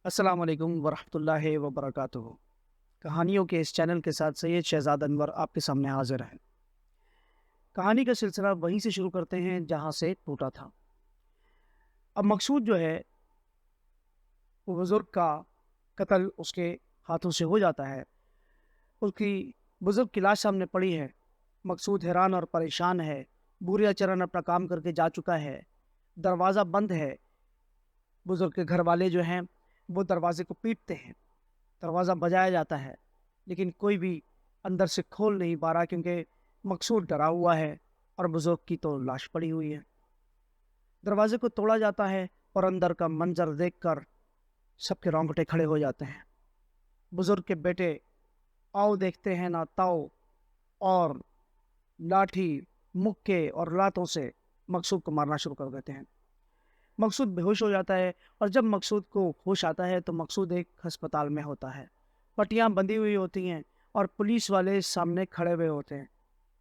अस्सलाम वालेकुम वरहमतुल्लाहि वबरकातुहू। कहानियों के इस चैनल के साथ सैयद शहजाद अनवर आपके सामने हाजिर है। कहानी का सिलसिला वहीं से शुरू करते हैं जहाँ से टूटा था। अब मकसूद जो है वो बुज़ुर्ग का कत्ल उसके हाथों से हो जाता है। उसकी बुज़ुर्ग की लाश सामने पड़ी है। मकसूद हैरान और परेशान है। बूढ़ा चरण अपना काम करके जा चुका है। दरवाज़ा बंद है। बुज़ुर्ग के घर वाले जो हैं वो दरवाजे को पीटते हैं। दरवाज़ा बजाया जाता है, लेकिन कोई भी अंदर से खोल नहीं पा रहा क्योंकि मकसूद डरा हुआ है और बुज़ुर्ग की तो लाश पड़ी हुई है। दरवाजे को तोड़ा जाता है और अंदर का मंजर देखकर सबके रोंगटे खड़े हो जाते हैं। बुज़ुर्ग के बेटे आओ देखते हैं ना ताओ और लाठी, मुक्के और लातों से मकसूद को मारना शुरू कर देते हैं। मकसूद बेहोश हो जाता है और जब मकसूद को होश आता है तो मकसूद एक अस्पताल में होता है। पट्टियाँ बंधी हुई होती हैं और पुलिस वाले सामने खड़े हुए होते हैं।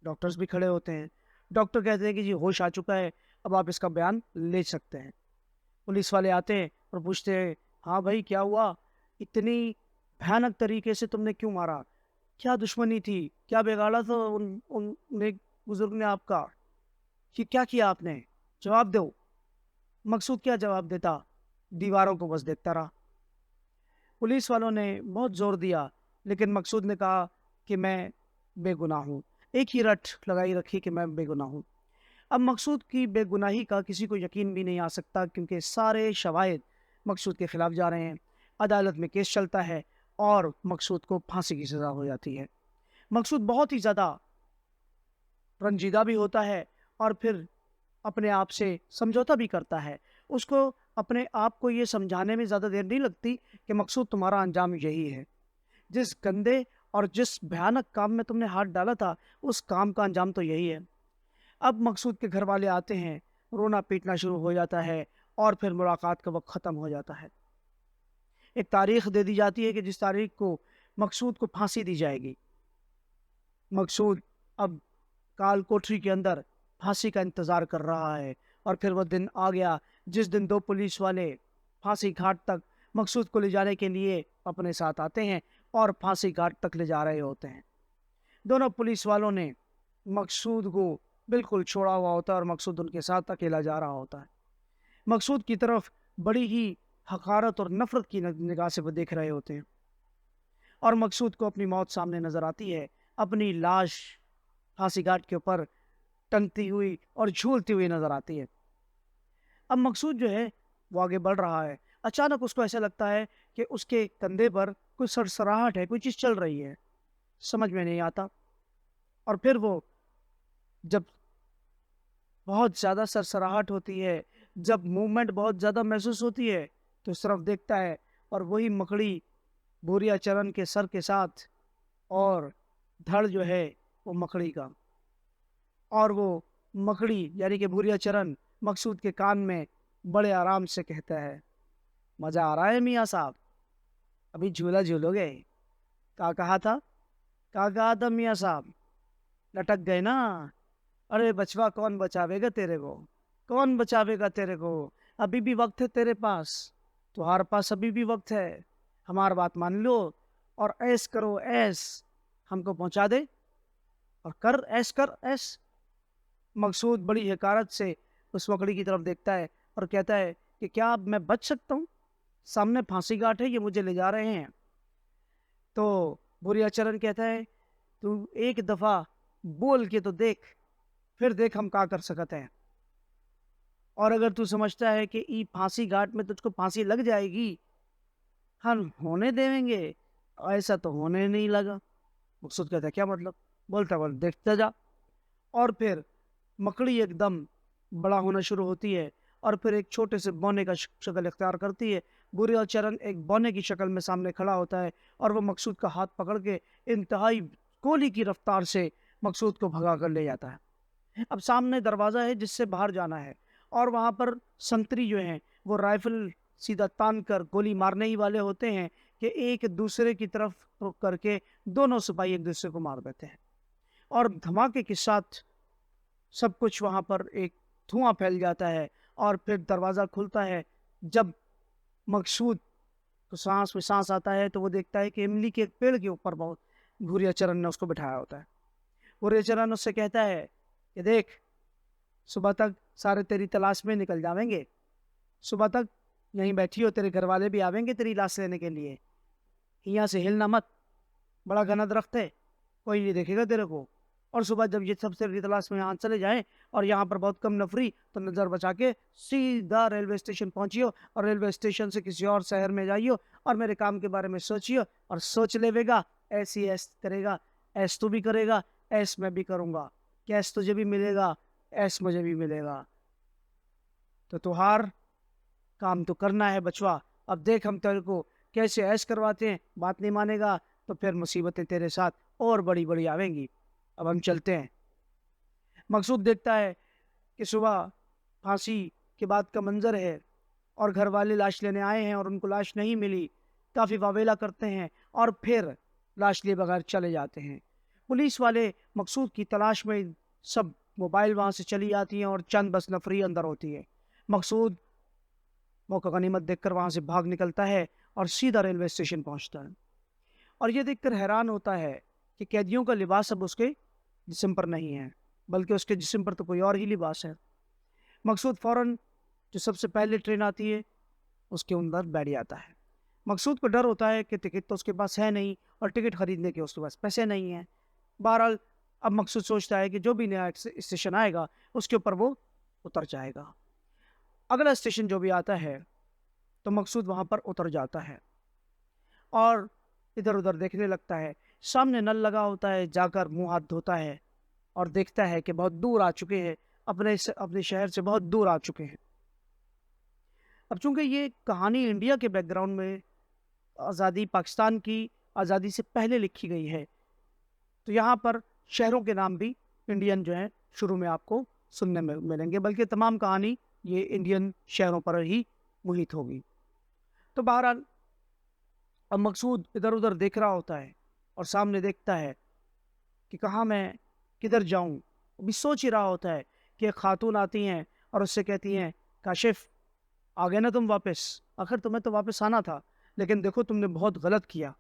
डॉक्टर्स भी खड़े होते हैं। डॉक्टर कहते हैं कि जी होश आ चुका है, अब आप इसका बयान ले सकते हैं। पुलिस वाले आते हैं और पूछते हैं, हाँ भाई क्या हुआ? इतनी भयानक तरीके से तुमने क्यों मारा? क्या दुश्मनी थी? क्या बिगाड़ा था उन बुजुर्ग ने आपका? कि क्या किया आपने? जवाब दो। मकसूद क्या जवाब देता? दीवारों को बस देखता रहा। पुलिस वालों ने बहुत जोर दिया, लेकिन मकसूद ने कहा कि मैं बेगुनाह हूँ। एक ही रट लगाई रखी कि मैं बेगुनाह हूँ। अब मकसूद की बेगुनाही का किसी को यकीन भी नहीं आ सकता क्योंकि सारे शवाहिद मकसूद के खिलाफ जा रहे हैं। अदालत में केस चलता है और मकसूद को फांसी की सज़ा हो जाती है। मकसूद बहुत ही ज़्यादा रंजीदा भी होता है और फिर अपने आप से समझौता भी करता है। उसको अपने आप को ये समझाने में ज़्यादा देर नहीं लगती कि मकसूद तुम्हारा अंजाम यही है। जिस गंदे और जिस भयानक काम में तुमने हाथ डाला था, उस काम का अंजाम तो यही है। अब मकसूद के घर वाले आते हैं, रोना पीटना शुरू हो जाता है और फिर मुलाकात का वक़्त ख़त्म हो जाता है। एक तारीख दे दी जाती है कि जिस तारीख को मकसूद को फांसी दी जाएगी। मकसूद अब काल कोठरी के अंदर फांसी का इंतज़ार कर रहा है और फिर वो दिन आ गया जिस दिन दो पुलिस वाले फांसी घाट तक मकसूद को ले जाने के लिए अपने साथ आते हैं और फांसी घाट तक ले जा रहे होते हैं। दोनों पुलिस वालों ने मकसूद को बिल्कुल छोड़ा हुआ होता है और मकसूद उनके साथ अकेला जा रहा होता है। मकसूद की तरफ बड़ी ही हकारत और नफरत की निगाह से वो देख रहे होते हैं और मकसूद को अपनी मौत सामने नजर आती है। अपनी लाश फांसी घाट के ऊपर टंगती हुई और झूलती हुई नजर आती है। अब मकसूद जो है वो आगे बढ़ रहा है। अचानक उसको ऐसा लगता है कि उसके कंधे पर कोई सरसराहट है, कोई चीज़ चल रही है, समझ में नहीं आता। और फिर वो जब बहुत ज़्यादा सरसराहट होती है, जब मूवमेंट बहुत ज़्यादा महसूस होती है, तो इस तरफ देखता है और वही मकड़ी बोरिया चरण के सर के साथ और धड़ जो है वो मकड़ी का, और वो मकड़ी यानी कि भूरिया चरण मकसूद के कान में बड़े आराम से कहता है, मज़ा आ रहा है मियाँ साहब, अभी झूला झूलोगे? क्या कहा था? क्या कहा था मियाँ साहब? लटक गए ना? अरे बचवा, कौन बचावेगा तेरे को? कौन बचावेगा तेरे को? अभी भी वक्त है तेरे पास, तुम्हारे पास अभी भी वक्त है। हमारी बात मान लो और ऐश करो, ऐश हमको पहुंचा दे और कर ऐश, कर ऐश। मकसूद बड़ी हकारत से उस मकड़ी की तरफ देखता है और कहता है कि क्या अब मैं बच सकता हूँ? सामने फांसी घाट है, ये मुझे ले जा रहे हैं। तो बुरिया चरण कहता है, तू एक दफ़ा बोल के तो देख, फिर देख हम क्या कर सकते हैं। और अगर तू समझता है कि ई फांसी घाट में तुझको फांसी लग जाएगी, हम होने देंगे, ऐसा तो होने नहीं लगा। मकसूद कहता है क्या मतलब? बोलता बोल देखता जा। और फिर मकड़ी एकदम बड़ा होना शुरू होती है और फिर एक छोटे से बौने का शक्ल इख्तियार करती है। बुरे चरण एक बौने की शक्ल में सामने खड़ा होता है और वो मकसूद का हाथ पकड़ के इंतहाई गोली की रफ्तार से मकसूद को भगा कर ले जाता है। अब सामने दरवाज़ा है जिससे बाहर जाना है और वहाँ पर संतरी जो हैं वो राइफल सीधा तान कर गोली मारने ही वाले होते हैं कि एक दूसरे की तरफ रुक करके दोनों सिपाही एक दूसरे को मार देते हैं और धमाके के साथ सब कुछ वहाँ पर एक धुआं फैल जाता है और फिर दरवाज़ा खुलता है। जब मकसूद تو सांस में सांस आता है तो वो देखता है कि इमली के एक पेड़ के ऊपर बहुत भूरियाचरण ने उसको बिठाया होता है। भूरियाचरण उससे कहता है कि देख, सुबह तक सारे तेरी तलाश में निकल जाएंगे, सुबह तक यहीं बैठी हो, तेरे घर वाले भी आवेंगे तेरी लाश लेने के लिए, यहाँ से हिलना मत, बड़ा घना दरख्त है, कोई नहीं देखेगा तेरे को। और सुबह जब ये सब तेरी तलाश में यहाँ चले जाएं और यहाँ पर बहुत कम नफरी, तो नज़र बचा के सीधा रेलवे स्टेशन पहुँचियो और रेलवे स्टेशन से किसी और शहर में जाइयो और मेरे काम के बारे में सोचियो और सोच लेवेगा, ऐसी ऐस करेगा, ऐस तू भी करेगा, ऐस मैं भी करूँगा, कैश तुझे भी मिलेगा, ऐस मुझे भी मिलेगा। तो तुहार काम तो करना है बचवा, अब देख हम तेरे को कैसे ऐश करवाते हैं। बात नहीं मानेगा तो फिर मुसीबतें तेरे साथ और बड़ी बड़ी आवेंगी। अब हम चलते हैं। मकसूद देखता है कि सुबह फांसी के बाद का मंजर है और घर वाले लाश लेने आए हैं और उनको लाश नहीं मिली। काफ़ी वावेला करते हैं और फिर लाश लिए बगैर चले जाते हैं। पुलिस वाले मकसूद की तलाश में सब मोबाइल वहाँ से चली आती हैं और चंद बस नफरी अंदर होती है। मकसूद मौका गनीमत देखकर वहाँ से भाग निकलता है और सीधा रेलवे स्टेशन पहुँचता है और ये देखकर हैरान होता है कि कैदियों का लिबास अब उसके जिस्म पर नहीं है, बल्कि उसके जिस्म पर तो कोई और ही लिबास है। मकसूद फ़ौरन जो सबसे पहले ट्रेन आती है उसके अंदर बैठ जाता है। मकसूद को डर होता है कि टिकट तो उसके पास है नहीं और टिकट खरीदने के उसके पास पैसे नहीं हैं। बहरहाल अब मकसूद सोचता है कि जो भी नया स्टेशन आएगा उसके ऊपर वो उतर जाएगा। अगला स्टेशन जो भी आता है तो मकसूद वहाँ पर उतर जाता है और इधर उधर देखने लगता है। सामने नल लगा होता है, जाकर मुंह हाथ धोता है और देखता है कि बहुत दूर आ चुके हैं, अपने शहर से बहुत दूर आ चुके हैं। अब चूंकि ये कहानी इंडिया के बैकग्राउंड में आज़ादी, पाकिस्तान की आज़ादी से पहले लिखी गई है, तो यहाँ पर शहरों के नाम भी इंडियन जो है शुरू में आपको सुनने में मिलेंगे, बल्कि तमाम कहानी ये इंडियन शहरों पर ही मुहित होगी। तो बहरहाल अब मकसूद इधर उधर देख रहा होता है और सामने देखता है कि कहाँ मैं किधर जाऊँ। अभी सोच ही रहा होता है कि एक खातून आती हैं और उससे कहती हैं, काशिफ आ गए ना तुम वापस, आखिर तुम्हें तो वापस आना था, लेकिन देखो तुमने बहुत गलत किया,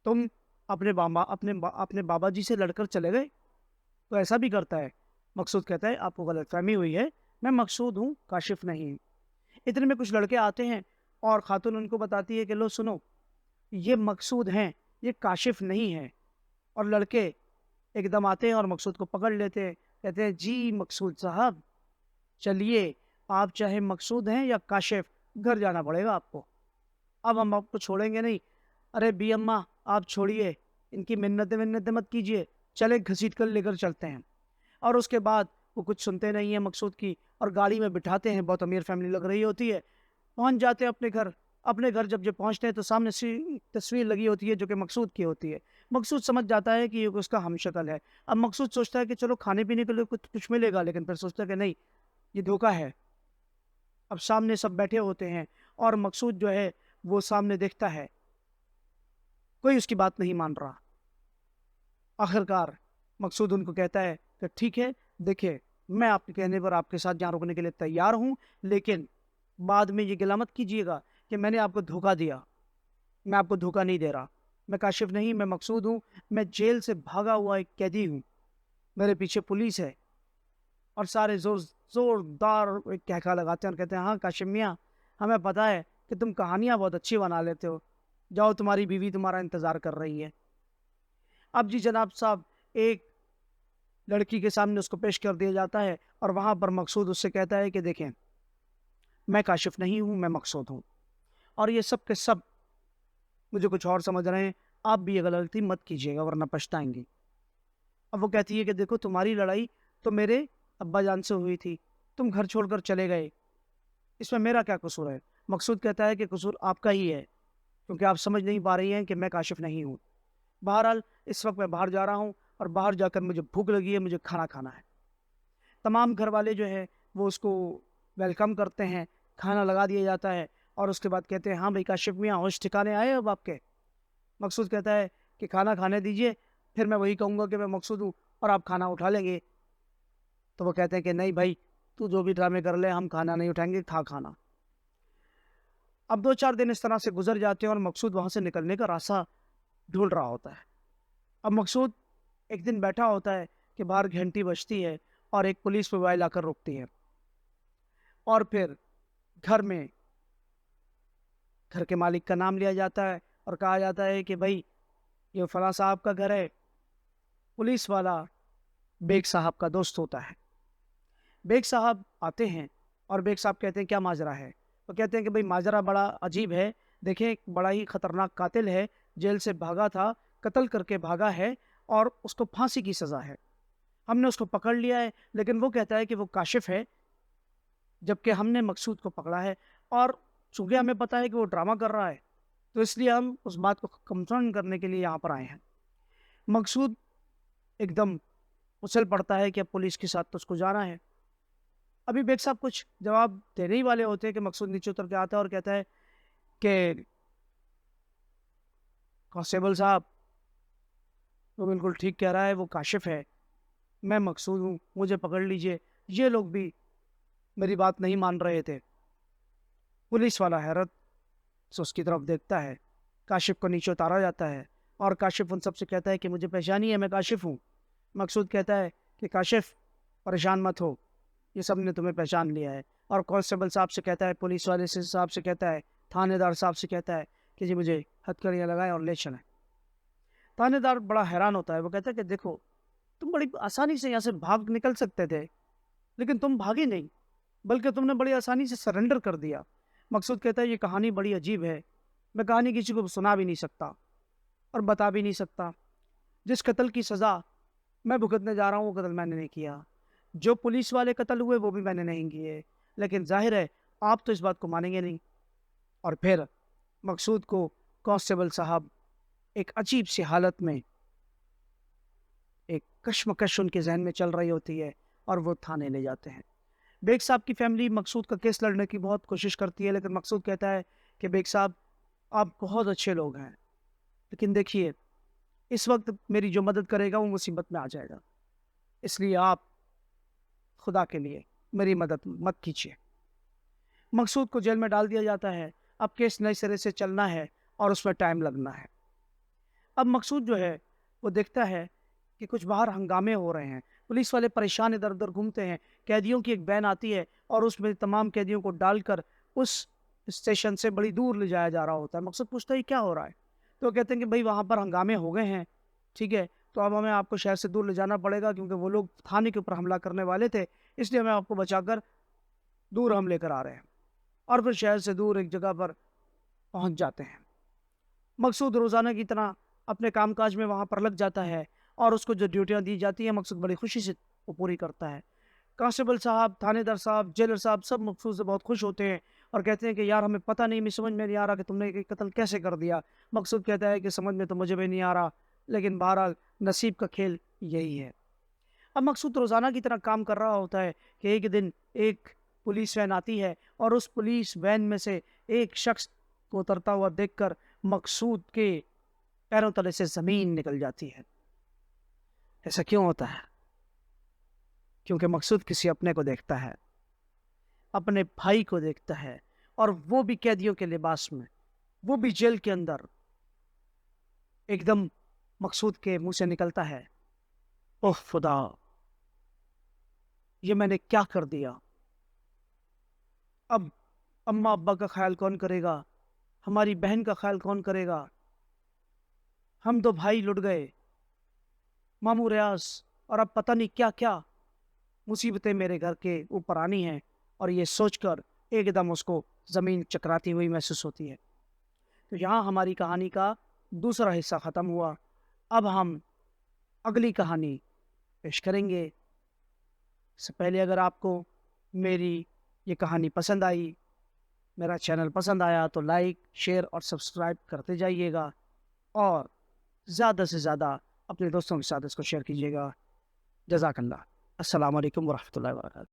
तुम अपने बाबा जी से लड़कर चले गए। तो ऐसा भी करता है। मकसूद कहता है आपको गलतफहमी हुई है, मैं मकसूद हूँ, काशिफ नहीं। इतने में कुछ लड़के आते हैं और खातून उनको बताती है कि लो सुनो, ये मकसूद हैं, ये काशिफ नहीं है। और लड़के एकदम आते हैं और मकसूद को पकड़ लेते हैं, कहते हैं जी मकसूद साहब चलिए, आप चाहे मकसूद हैं या काशिफ, घर जाना पड़ेगा आपको, अब हम आपको छोड़ेंगे नहीं। अरे बी अम्मा आप छोड़िए, इनकी मिन्नतें मत कीजिए, चले घसीट कर लेकर चलते हैं। और उसके बाद वो कुछ सुनते नहीं है मकसूद की और गाड़ी में बिठाते हैं, बहुत अमीर फैमिली लग रही होती है। पहुंच जाते हैं अपने घर। अपने घर जब पहुंचते हैं तो सामने तस्वीर लगी होती है जो कि मकसूद की होती है। मकसूद समझ जाता है कि ये उसका हमशक्ल है। अब मकसूद सोचता है कि चलो खाने पीने के लिए कुछ मिलेगा, लेकिन फिर सोचता है कि नहीं, ये धोखा है। अब सामने सब बैठे होते हैं और मकसूद जो है वो सामने देखता है, कोई उसकी बात नहीं मान रहा। आखिरकार मकसूद उनको कहता है कि ठीक है, देखिए मैं आपके कहने पर आपके साथ यहाँ रुकने के लिए तैयार हूँ, लेकिन बाद में ये गिला मत कीजिएगा कि मैंने आपको धोखा दिया। मैं आपको धोखा नहीं दे रहा, मैं काशिफ नहीं, मैं मकसूद हूँ, मैं जेल से भागा हुआ एक कैदी हूँ, मेरे पीछे पुलिस है। और सारे जोरदार एक कहका लगाते हैं और कहते हैं हाँ काशिफ मियाँ, हमें पता है कि तुम कहानियाँ बहुत अच्छी बना लेते हो, जाओ तुम्हारी बीवी तुम्हारा इंतज़ार कर रही है। अब जी जनाब साहब, एक लड़की के सामने उसको पेश कर दिया जाता है और वहाँ पर मकसूद उससे कहता है कि देखें मैं काशिफ नहीं हूँ, मैं मकसूद हूँ, और ये सब के सब मुझे कुछ और समझ रहे हैं, आप भी ये गलती मत कीजिएगा वरना पछताएंगी। अब वो कहती है कि देखो तुम्हारी लड़ाई तो मेरे अब्बा जान से हुई थी, तुम घर छोड़कर चले गए, इसमें मेरा क्या कसूर है। मकसूद कहता है कि कसूर आपका ही है, क्योंकि आप समझ नहीं पा रही हैं कि मैं काशिफ नहीं हूँ। बहरहाल इस वक्त मैं बाहर जा रहा हूँ और बाहर जाकर मुझे भूख लगी है, मुझे खाना खाना है। तमाम घर वाले जो है वो उसको वेलकम करते हैं, खाना लगा दिया जाता है और उसके बाद कहते हैं हाँ भाई काशिफ मियाँ होश ठिकाने आए अब आपके। मकसूद कहता है कि खाना खाने दीजिए, फिर मैं वही कहूँगा कि मैं मकसूद हूँ और आप खाना उठा लेंगे। तो वो कहते हैं कि नहीं भाई, तू जो भी ड्रामे कर ले, हम खाना नहीं उठाएंगे, खा खाना। اب 2-4 दिन इस तरह से गुजर जाते हैं और मकसूद वहाँ से निकलने का रास्ता ढूंढ रहा होता है। अब मकसूद एक दिन बैठा होता है कि बाहर घंटी बजती है और एक पुलिस मोबाइल आकर रुकती है, और फिर घर के मालिक का नाम लिया जाता है और कहा जाता है कि भाई ये फलां साहब का घर है। पुलिस वाला बेग साहब का दोस्त होता है। बेग साहब आते हैं और बेग साहब कहते हैं क्या माजरा है। तो कहते हैं कि भाई माजरा बड़ा अजीब है, देखें बड़ा ही खतरनाक कातिल है, जेल से भागा था, कत्ल करके भागा है और उसको फांसी की सज़ा है। हमने उसको पकड़ लिया है, लेकिन वो कहता है कि वो काशिफ है, जबकि हमने मकसूद को पकड़ा है, और चूँकि हमें पता है कि वो ड्रामा कर रहा है, तो इसलिए हम उस बात को कंफर्म करने के लिए यहाँ पर आए हैं। मकसूद एकदम उछल पड़ता है कि अब पुलिस के साथ तो उसको जाना है। अभी बेग साहब कुछ जवाब देने ही वाले होते हैं कि मकसूद नीचे उतर के आता है और कहता है कि कांस्टेबल साहब, वो बिल्कुल ठीक कह रहा है, वो काशिफ है, मैं मकसूद हूँ, मुझे पकड़ लीजिए। ये लोग भी मेरी बात नहीं मान रहे थे। पुलिस वाला हैरत से उसकी तरफ देखता है। काशिफ को नीचे उतारा जाता है और काशिफ उन सबसे कहता है कि मुझे पहचानी है, मैं काशिफ हूँ। मकसूद कहता है कि काशिफ परेशान मत हो, ये सब ने तुम्हें पहचान लिया है। और कांस्टेबल साहब से कहता है, पुलिस वाले से साहब से कहता है, थानेदार साहब से कहता है कि जी मुझे हथकड़ियाँ लगाएं और ले चलें। थानेदार बड़ा हैरान होता है। वो कहता है कि देखो, तुम बड़ी आसानी से यहाँ से भाग निकल सकते थे, लेकिन तुम भागे नहीं, बल्कि तुमने बड़ी आसानी से सरेंडर कर दिया। मकसूद कहता है ये कहानी बड़ी अजीब है, मैं कहानी किसी को सुना भी नहीं सकता और बता भी नहीं सकता। जिस कत्ल की सज़ा मैं भुगतने जा रहा हूँ वो कत्ल मैंने नहीं किया, जो पुलिस वाले कत्ल हुए वो भी मैंने नहीं किए, लेकिन जाहिर है आप तो इस बात को मानेंगे नहीं। और फिर मकसूद को कांस्टेबल साहब एक अजीब सी हालत में, एक कश्मकश उनके जहन में चल रही होती है और वो थाने ले जाते हैं। बेग साहब की फैमिली मकसूद का केस लड़ने की बहुत कोशिश करती है, लेकिन मकसूद कहता है कि बेग साहब आप बहुत अच्छे लोग हैं, लेकिन देखिए इस वक्त मेरी जो मदद करेगा वो मुसीबत में आ जाएगा, इसलिए आप खुदा के लिए मेरी मदद मत कीजिए। मकसूद को जेल में डाल दिया जाता है। अब केस नए सिरे से चलना है और उसमें टाइम लगना है। अब मकसूद जो है वो देखता है कि कुछ बाहर हंगामे हो रहे हैं, पुलिस वाले परेशान इधर उधर घूमते हैं, कैदियों की एक वैन आती है और उसमें तमाम कैदियों को डालकर उस स्टेशन से बड़ी दूर ले जाया जा रहा होता है। मकसूद पूछता है क्या हो रहा है। तो कहते हैं कि भाई वहाँ पर हंगामे हो गए हैं, ठीक है, तो अब हमें आपको शहर से दूर ले जाना पड़ेगा, क्योंकि वो लोग थाने के ऊपर हमला करने वाले थे, इसलिए हमें आपको बचाकर दूर हम लेकर आ रहे हैं। और फिर शहर से दूर एक जगह पर पहुँच जाते हैं। मकसूद रोज़ाना की तरह अपने कामकाज में वहाँ पर लग जाता है और उसको जो ड्यूटियाँ दी जाती हैं मकसूद बड़ी खुशी से वो पूरी करता है। कांस्टेबल साहब, थानेदार साहब, जेलर साहब सब मकसूद से बहुत खुश होते हैं और कहते हैं कि यार हमें पता नहीं, मैं समझ में नहीं आ रहा कि तुमने ये कत्ल कैसे कर दिया। मकसूद कहता है कि समझ में तो मुझे भी नहीं आ रहा, लेकिन बहरहाल नसीब का खेल यही है। अब मकसूद रोज़ाना की तरह काम कर रहा होता है कि एक दिन एक पुलिस वैन आती है और उस पुलिस वैन में से एक शख्स को उतरता हुआ देखकर मकसूद के पैरों तले से ज़मीन निकल जाती है। ऐसा क्यों होता है? क्योंकि मकसूद किसी अपने को देखता है, अपने भाई को देखता है, और वो भी कैदियों के लिबास में, वो भी जेल के अंदर। एकदम मकसूद के मुंह से निकलता है, ओह खुदा, ये मैंने क्या कर दिया। अब अम्मा अब्बा का ख्याल कौन करेगा, हमारी बहन का ख्याल कौन करेगा, हम तो भाई लुट गए, मामू रियाज, और अब पता नहीं क्या क्या मुसीबतें मेरे घर के ऊपर आनी हैं। और ये सोचकर एकदम उसको ज़मीन चकराती हुई महसूस होती है। तो यहाँ हमारी कहानी का दूसरा हिस्सा ख़त्म हुआ। अब हम अगली कहानी पेश करेंगे। इससे पहले अगर आपको मेरी ये कहानी पसंद आई, मेरा चैनल पसंद आया, तो लाइक, शेयर और सब्सक्राइब करते जाइएगा और ज़्यादा से ज़्यादा अपने दोस्तों के साथ इसको शेयर कीजिएगा। जज़ाकल्लाह। अस्सलाम वालेकुम वरहमतुल्लाहि वबरकातुहू।